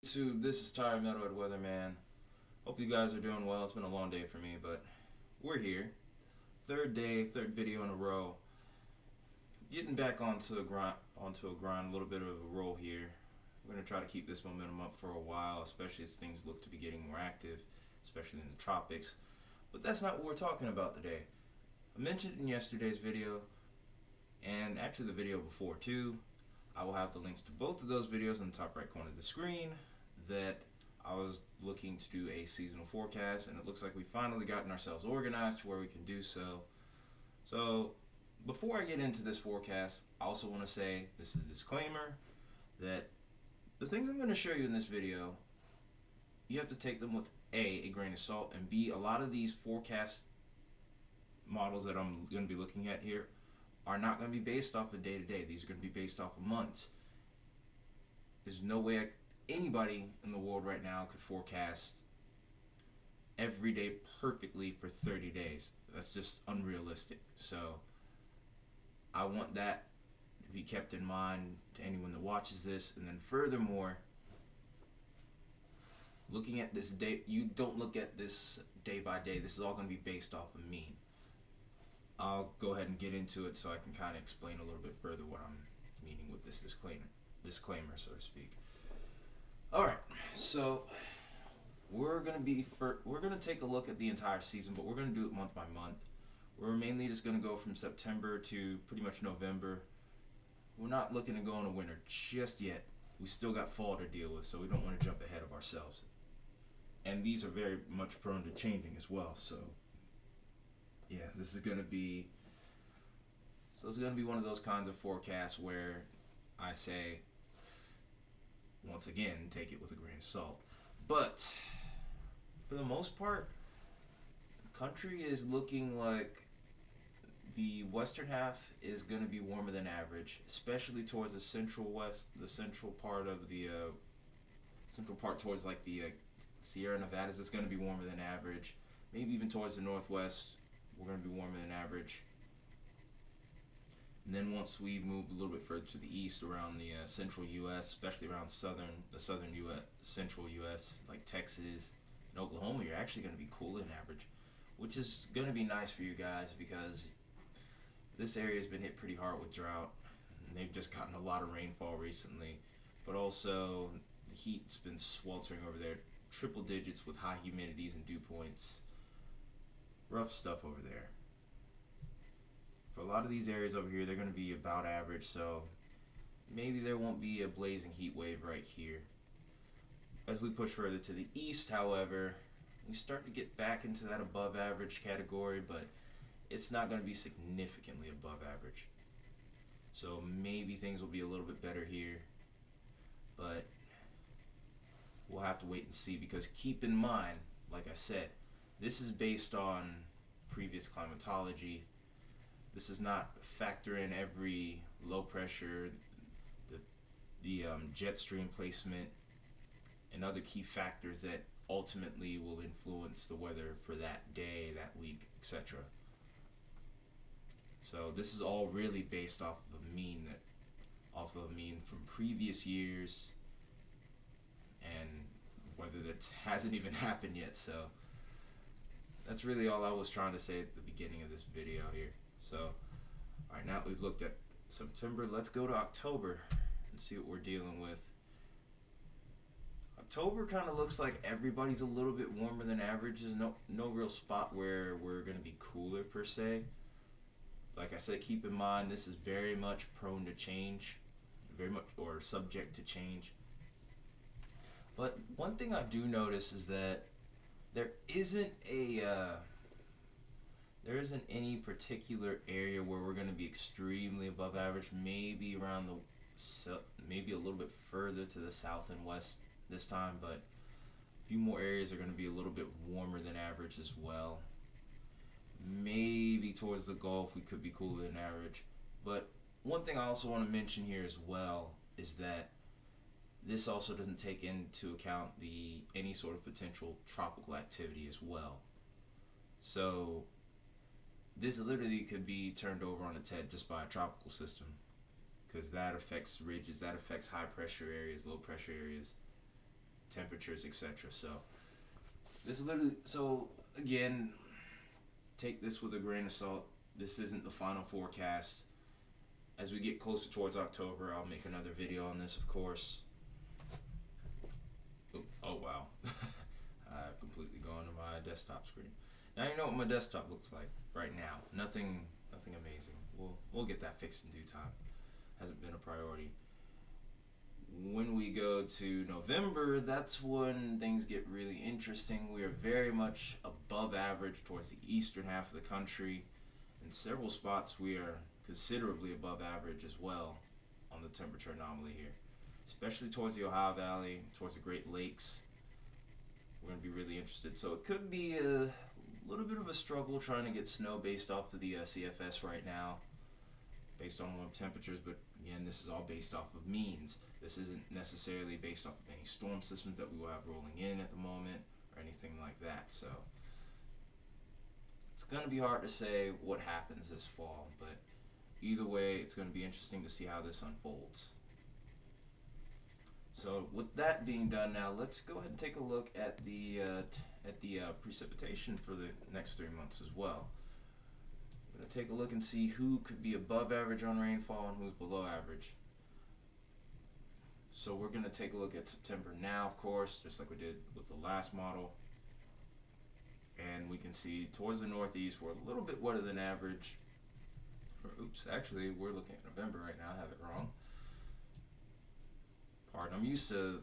YouTube, this is Tyler Metalhead Weatherman. Hope you guys are doing well. It's been a long day for me, but we're here. Third day, third video in a row. Getting back onto a grind, a little bit of a roll here. We're gonna try to keep this momentum up for a while, especially as things look to be getting more active, especially in the tropics. But that's not what we're talking about today. I mentioned in yesterday's video, and actually the video before too. I will have the links to both of those videos in the top right corner of the screen. That I was looking to do a seasonal forecast, and it looks like we've finally gotten ourselves organized to where we can do so. So before I get into this forecast, I also want to say this is a disclaimer that the things I'm going to show you in this video, you have to take them with a grain of salt, and B, a lot of these forecast models that I'm going to be looking at here are not going to be based off of day to day. These are going to be based off of months. There's no way anybody in the world right now could forecast every day perfectly for 30 days. That's just unrealistic. So I want that to be kept in mind to anyone that watches this. And then furthermore, looking at this day, you don't look at this day by day. This is all going to be based off of mean. I'll go ahead and get into it so I can kind of explain a little bit further what I'm meaning with this disclaimer, so to speak. All right, so we're gonna take a look at the entire season, but we're gonna do it month by month. We're mainly just gonna go from September to pretty much November. We're not looking to go into winter just yet. We still got fall to deal with, so we don't want to jump ahead of ourselves. And these are very much prone to changing as well, so yeah, this is gonna be it's gonna be one of those kinds of forecasts where I say, once again, take it with a grain of salt. But for the most part, the country is looking like the western half is going to be warmer than average, especially towards the central part of the central part towards like the Sierra Nevadas. It's going to be warmer than average. Maybe even towards the northwest, we're going to be warmer than average. And then once we move a little bit further to the east around the central U.S., especially around the southern U.S., central U.S., like Texas and Oklahoma, you're actually going to be cooler than average, which is going to be nice for you guys because this area has been hit pretty hard with drought. And they've just gotten a lot of rainfall recently, but also the heat's been sweltering over there, triple digits with high humidities and dew points. Rough stuff over there. For a lot of these areas over here, they're going to be about average, so maybe there won't be a blazing heat wave right here. As we push further to the east, however, we start to get back into that above average category, but it's not going to be significantly above average. So maybe things will be a little bit better here, but we'll have to wait and see, because keep in mind, like I said, this is based on previous climatology. This does not factor in every low pressure, the jet stream placement, and other key factors that ultimately will influence the weather for that day, that week, etc. So this is all really based off of a mean from previous years, and whether that hasn't even happened yet. So that's really all I was trying to say at the beginning of this video here. So, alright, now that we've looked at September, let's go to October and see what we're dealing with. October kind of looks like everybody's a little bit warmer than average. There's no real spot where we're going to be cooler per se. Like I said, keep in mind this is very much prone to change, very much, or subject to change. But one thing I do notice is that there isn't any particular area where we're going to be extremely above average. Maybe maybe a little bit further to the south and west this time, but a few more areas are going to be a little bit warmer than average as well. Maybe towards the Gulf we could be cooler than average. But one thing I also want to mention here as well is that this also doesn't take into account any sort of potential tropical activity as well. So this literally could be turned over on its head just by a tropical system, because that affects ridges, that affects high pressure areas, low pressure areas. temperatures, etc. So this is literally, so again, take this with a grain of salt. This isn't the final forecast. As we get closer towards October, I'll make another video on this, of course. Oh wow. I've completely gone to my desktop screen. Now you know what my desktop looks like right now. Nothing amazing. We'll get that fixed in due time. Hasn't been a priority. When we go to November, that's when things get really interesting. We are very much above average towards the eastern half of the country. In several spots, we are considerably above average as well on the temperature anomaly here, especially towards the Ohio Valley, towards the Great Lakes. We're going to be really interested. So it could be a little bit of a struggle trying to get snow based off of the CFS right now, based on warm temperatures, but again, this is all based off of means. This isn't necessarily based off of any storm systems that we will have rolling in at the moment or anything like that. So it's going to be hard to say what happens this fall, but either way, it's going to be interesting to see how this unfolds. So with that being done now, let's go ahead and take a look at the precipitation for the next 3 months as well. We're going to take a look and see who could be above average on rainfall and who's below average. So we're going to take a look at September now, of course, just like we did with the last model. And we can see towards the northeast, we're a little bit wetter than average. Oops, actually, we're looking at November right now. I have it wrong. Pardon, I'm used to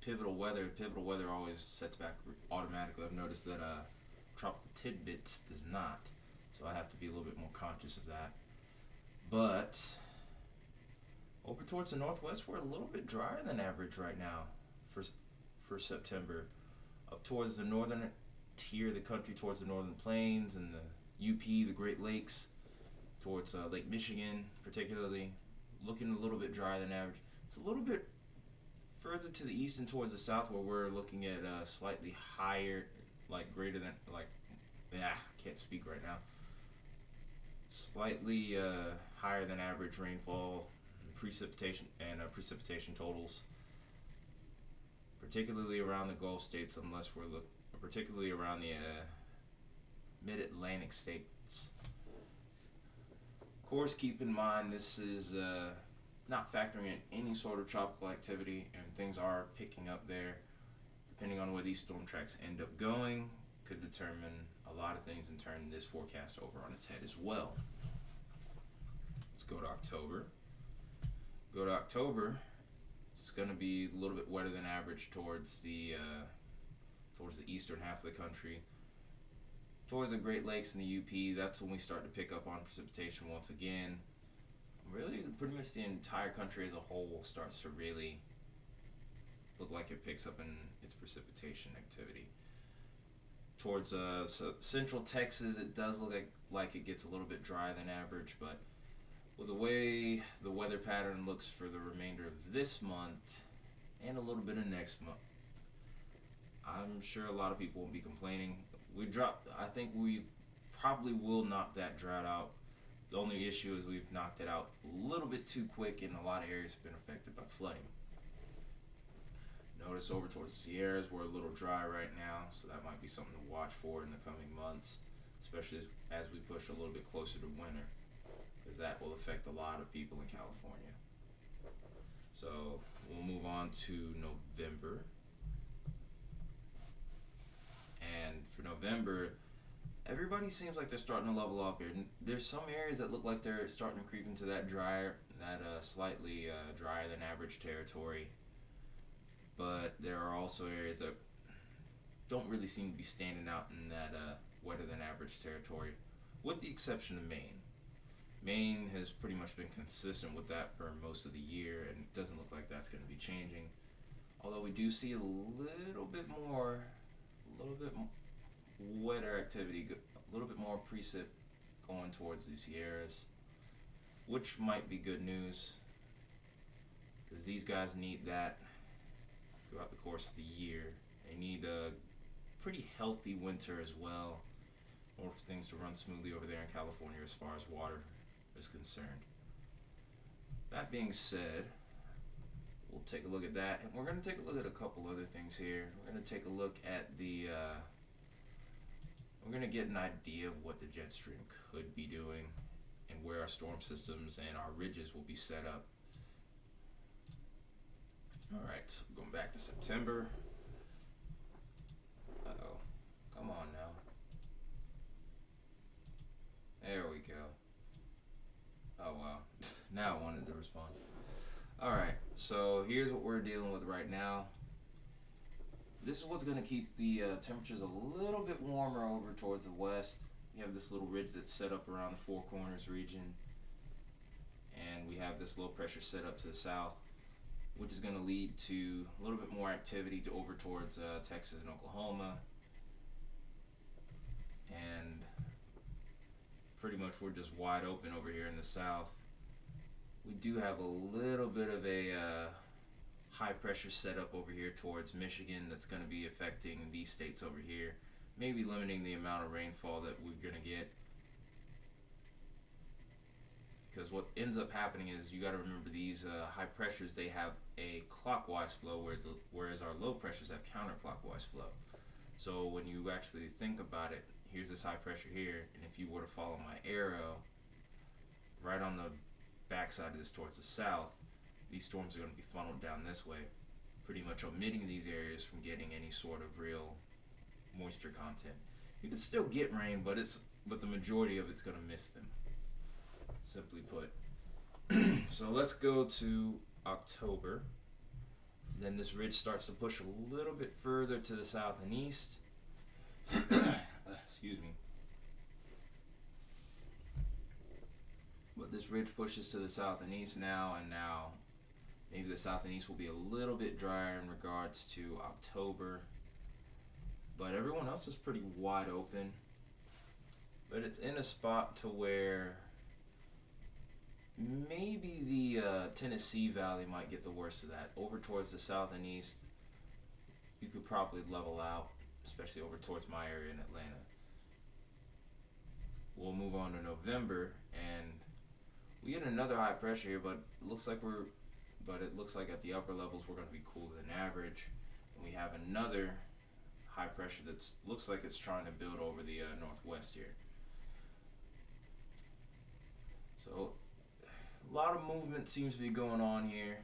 pivotal weather. Pivotal weather always sets back automatically. I've noticed that tropical tidbits does not. So I have to be a little bit more conscious of that. But over towards the northwest, we're a little bit drier than average right now for September. Up towards the northern tier of the country, towards the northern plains and the UP, the Great Lakes, towards Lake Michigan particularly, looking a little bit drier than average. It's a little bit further to the east and towards the south where we're looking at slightly higher, like greater than, like, I can't speak right now. Slightly higher than average rainfall, precipitation, and precipitation totals, particularly around the Gulf states, unless we're particularly around the mid-Atlantic states. Of course, keep in mind this is not factoring in any sort of tropical activity, and things are picking up there. Depending on where these storm tracks end up going, could determine a lot of things and turn this forecast over on its head as well. Let's go to October. Go to October. It's going to be a little bit wetter than average towards the eastern half of the country. Towards the Great Lakes and the UP, that's when we start to pick up on precipitation once again. Really, pretty much the entire country as a whole starts to really look like it picks up in its precipitation activity. Towards central Texas, it does look like it gets a little bit drier than average, but with the way the weather pattern looks for the remainder of this month and a little bit of next month, I'm sure a lot of people will be complaining. I think we probably will knock that drought out. The only issue is we've knocked it out a little bit too quick, and a lot of areas have been affected by flooding. Notice over towards the Sierras, we're a little dry right now, so that might be something to watch for in the coming months, especially as we push a little bit closer to winter, because that will affect a lot of people in California. So we'll move on to November. And for November, everybody seems like they're starting to level off here. There's some areas that look like they're starting to creep into that slightly drier than average territory. But there are also areas that don't really seem to be standing out in that wetter than average territory, with the exception of Maine. Maine has pretty much been consistent with that for most of the year, and it doesn't look like that's going to be changing. Although we do see a little bit wetter activity, a little bit more precip going towards the Sierras, which might be good news, because these guys need that throughout the course of the year. They need a pretty healthy winter as well, in order for things to run smoothly over there in California as far as water is concerned. That being said, we'll take a look at that, and we're going to take a look at a couple other things here. We're going to take a look at the we're going to get an idea of what the jet stream could be doing and where our storm systems and our ridges will be set up. Alright, so going back to September. Uh-oh. Come on now. There we go. Oh wow. Now I wanted to respond. Alright, so here's what we're dealing with right now. This is what's going to keep the temperatures a little bit warmer over towards the west. We have this little ridge that's set up around the Four Corners region. And we have this low pressure set up to the south, which is going to lead to a little bit more activity to over towards Texas and Oklahoma. And pretty much we're just wide open over here in the south. We do have a little bit of a high pressure setup over here towards Michigan that's going to be affecting these states over here, maybe limiting the amount of rainfall that we're going to get. Because what ends up happening is, you got to remember, these high pressures, they have a clockwise flow, whereas our low pressures have counterclockwise flow. So when you actually think about it, here's this high pressure here, and if you were to follow my arrow right on the backside of this towards the south, these storms are going to be funneled down this way, pretty much omitting these areas from getting any sort of real moisture content. You can still get rain, but the majority of it's going to miss them, simply put. So let's go to October. Then this ridge starts to push a little bit further to the south and east. Excuse me. But this ridge pushes to the south and east now, and now maybe the south and east will be a little bit drier in regards to October. But everyone else is pretty wide open. But it's in a spot to where maybe the Tennessee Valley might get the worst of that. Over towards the south and east, you could probably level out, especially over towards my area in Atlanta. We'll move on to November, and we get another high pressure here, but it looks like at the upper levels we're going to be cooler than average. And we have another high pressure that looks like it's trying to build over the northwest here. So a lot of movement seems to be going on here.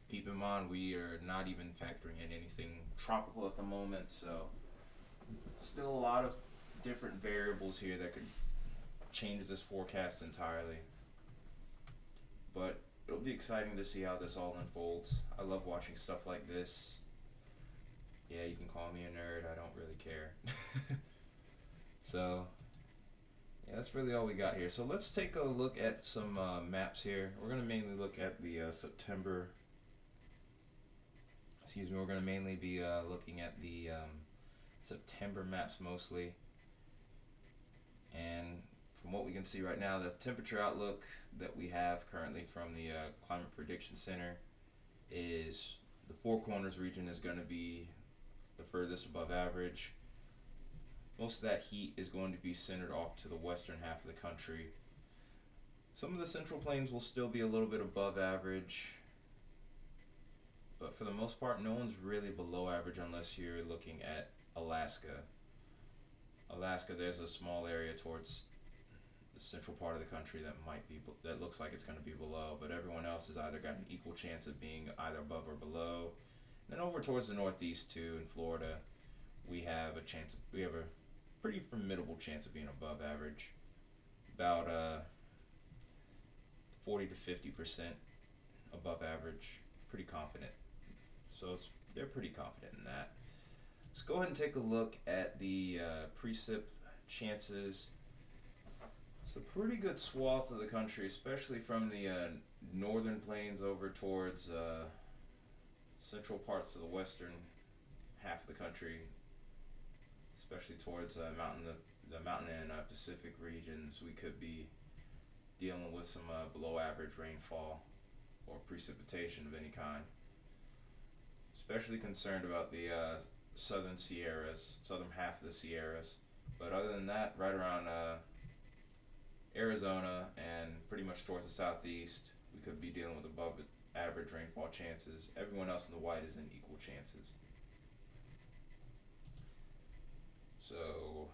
Keep in mind, we are not even factoring in anything tropical at the moment, so still a lot of different variables here that could change this forecast entirely. But it'll be exciting to see how this all unfolds. I love watching stuff like this. Yeah, you can call me a nerd, I don't really care. So yeah, that's really all we got here. So let's take a look at some maps here. We're going to mainly look at the we're going to mainly be looking at the September maps mostly. And from what we can see right now, the temperature outlook that we have currently from the Climate Prediction Center is the Four Corners region is going to be the furthest above average. Most of that heat is going to be centered off to the western half of the country. Some of the central plains will still be a little bit above average, but for the most part, no one's really below average unless you're looking at Alaska. Alaska, there's a small area towards the central part of the country that looks like it's going to be below, but everyone else has either got an equal chance of being either above or below. Then over towards the northeast too, in Florida, we have a pretty formidable chance of being above average, about 40 to 50% above average. Pretty confident. So they're pretty confident in that. Let's go ahead and take a look at the precip chances. It's a pretty good swath of the country, especially from the northern plains over towards central parts of the western half of the country, especially towards the mountain and Pacific regions. We could be dealing with some below average rainfall or precipitation of any kind. Especially concerned about the southern half of the Sierras. But other than that, right around Arizona and pretty much towards the southeast, we could be dealing with above average rainfall chances. Everyone else in the white is in equal chances. So,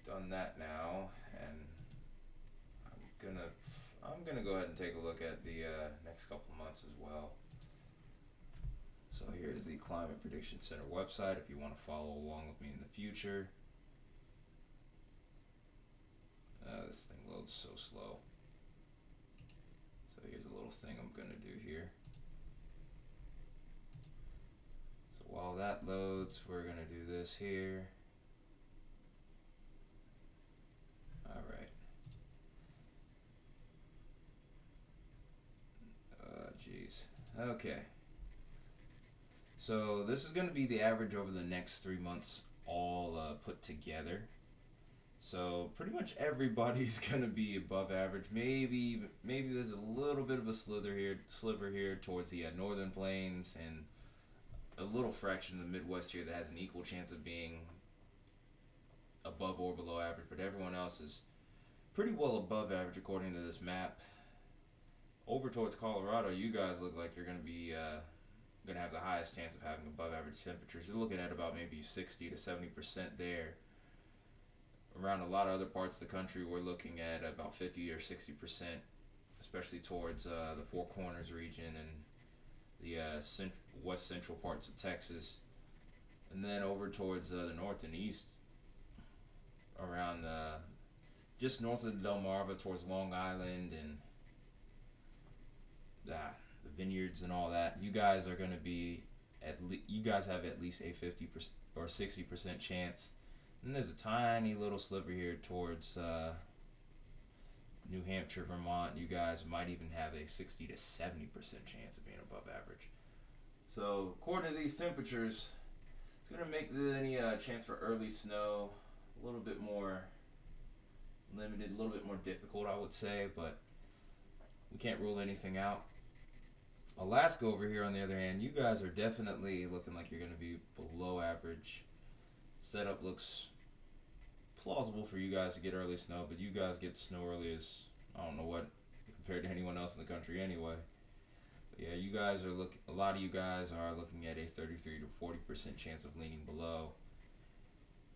done that now, and I'm gonna go ahead and take a look at the next couple of months as well. So here's the Climate Prediction Center website if you want to follow along with me in the future. This thing loads so slow. So here's a little thing I'm gonna do here. So while that loads, we're gonna do this here. Alright. Jeez. Okay. So this is going to be the average over the next 3 months, all put together. So pretty much everybody's going to be above average. Maybe there's a little bit of a sliver here towards the northern plains, and a little fraction of the Midwest here that has an equal chance of being above or below average. But everyone else is pretty well above average according to this map. Over towards Colorado, you guys look like you're going to be going to have the highest chance of having above average temperatures. You're looking at about maybe 60 to 70% there. Around a lot of other parts of the country, we're looking at about 50 or 60%, especially towards the Four Corners region and the west central parts of Texas. And then over towards the north and east, around just north of the Delmarva towards Long Island and the vineyards and all that, you guys are going to be you guys have at least a 50% or 60% chance. And there's a tiny little sliver here towards New Hampshire, Vermont. You guys might even have a 60 to 70% chance of being above average. So according to these temperatures, it's going to make any chance for early snow a little bit more limited, a little bit more difficult, I would say, but we can't rule anything out. Alaska over here, on the other hand, you guys are definitely looking like you're going to be below average. Setup looks plausible for you guys to get early snow, but you guys get snow early as, I don't know what, compared to anyone else in the country anyway. But yeah, you guys are a lot of you guys are looking at a 33 to 40% chance of leaning below.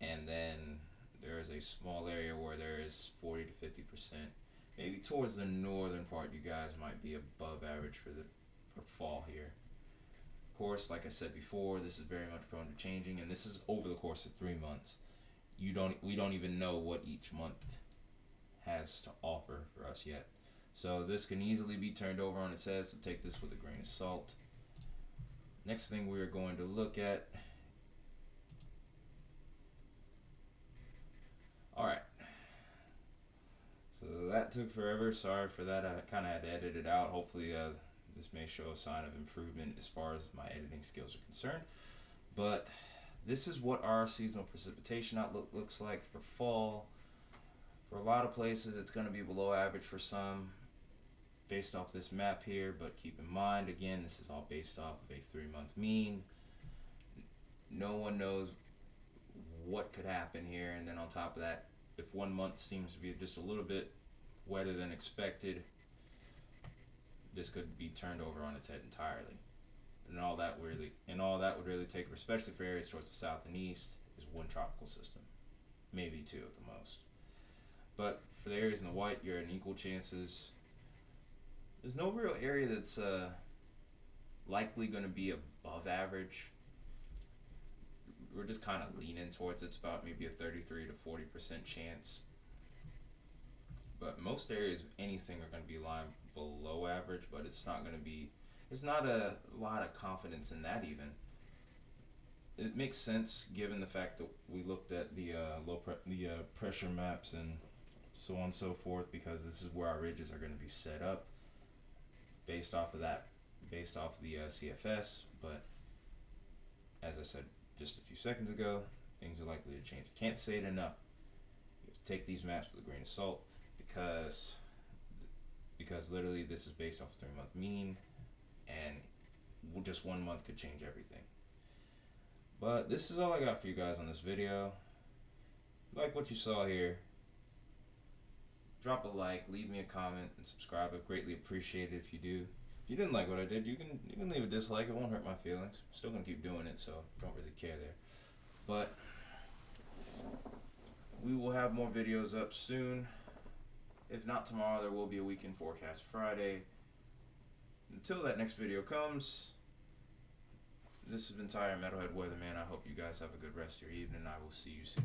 And then there is a small area where there is 40 to 50%. Maybe towards the northern part, you guys might be above average for fall here. Of course, like I said before, this is very much prone to changing, and this is over the course of 3 months. We don't even know what each month has to offer for us yet. So this can easily be turned over on its head, so take this with a grain of salt. Next thing we are going to look at. Alright. So that took forever. Sorry for that. I kind of had to edit it out. Hopefully this may show a sign of improvement as far as my editing skills are concerned. But this is what our seasonal precipitation outlook looks like for fall. For a lot of places, it's going to be below average for some based off this map here. But keep in mind, again, this is all based off of a 3-month mean. No one knows what could happen here. And then on top of that, if 1 month seems to be just a little bit wetter than expected, this could be turned over on its head entirely. And all that would really take, especially for areas towards the south and east, is 1 tropical system, maybe 2 at the most. But for the areas in the white, you're in equal chances. There's no real area that's likely going to be above average. We're just kind of leaning towards it's about maybe a 33 to 40% chance. But most areas, if anything, are going to be lying below average, but it's not a lot of confidence in that even. It makes sense given the fact that we looked at the pressure maps and so on and so forth, because this is where our ridges are going to be set up based off of the CFS. But as I said just a few seconds ago, things are likely to change. I can't say it enough. You have to take these maps with a grain of salt, because literally this is based off a 3-month mean, and just 1 month could change everything. But this is all I got for you guys on this video. Like what you saw here, drop a like, leave me a comment, and subscribe. I'd greatly appreciate it if you do. If you didn't like what I did, you can leave a dislike. It won't hurt my feelings. I'm still gonna keep doing it, so don't really care there. But we will have more videos up soon. If not tomorrow, there will be a weekend forecast Friday. Until that next video comes, this has been Tyre Metalhead Weatherman. I hope you guys have a good rest of your evening. I will see you soon.